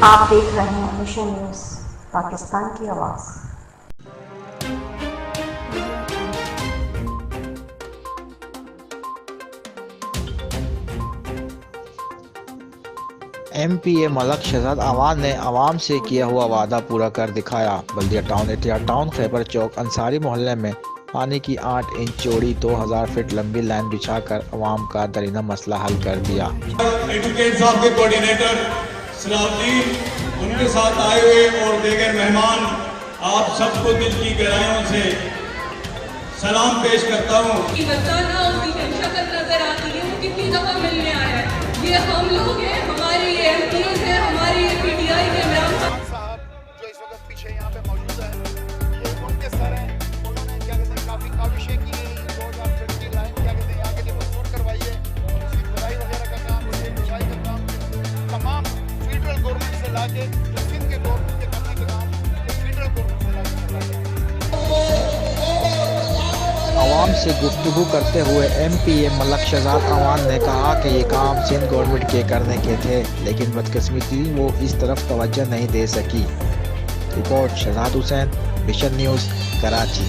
आप देख रहे हैं मिशन न्यूज़, पाकिस्तान की आवाज़। एमपीए मलक शहजाद अवान ने अवाम से किया हुआ वादा पूरा कर दिखाया। बल्दिया टाउन एहतियात टाउन खैबर चौक अंसारी मोहल्ले में पानी की 8 इंच चौड़ी 2000 फीट लंबी लाइन बिछाकर अवाम का दरीना मसला हल कर दिया। एडवोकेट साहब के कोऑर्डिनेटर सलाउद्दीन, उनके साथ आए हुए और दीगर मेहमान, आप सबको दिल की गहराइयों से सलाम पेश करता हूँ। बताना उसकी शक्ल नजर आती है, वो कितनी दफा मिलने आया है। ये हम लोग हैं, हमारे ये एमपीएस हैं, हमारे ये पीटीआई के इमरान साहब जो इस वक्त पीछे यहाँ पे मौजूद है, ये उनके सर हैं। उन्होंने क्या कहते हैं काफ़ी काविशें की, 2000 फीट की लाइन क्या कहते हैं यहाँ के लिए मंजूर करवाई है। उसकी खुदाई वगैरह का काम, उसकी बिछाई का काम तमाम फेडरल गवर्नमेंट से लाके जो सिंध के गवर्नमेंट के करने के काम फेडरल गवर्नमेंट से लाके अवाम से गुफ्तगू करते हुए एमपीए मलक शहजाद अवान ने कहा कि ये काम सिंध गवर्नमेंट के करने के थे, लेकिन बदकिस्मती वो इस तरफ तवज्जो नहीं दे सकी। Report Shahzad Hussain, Mission News, Karachi.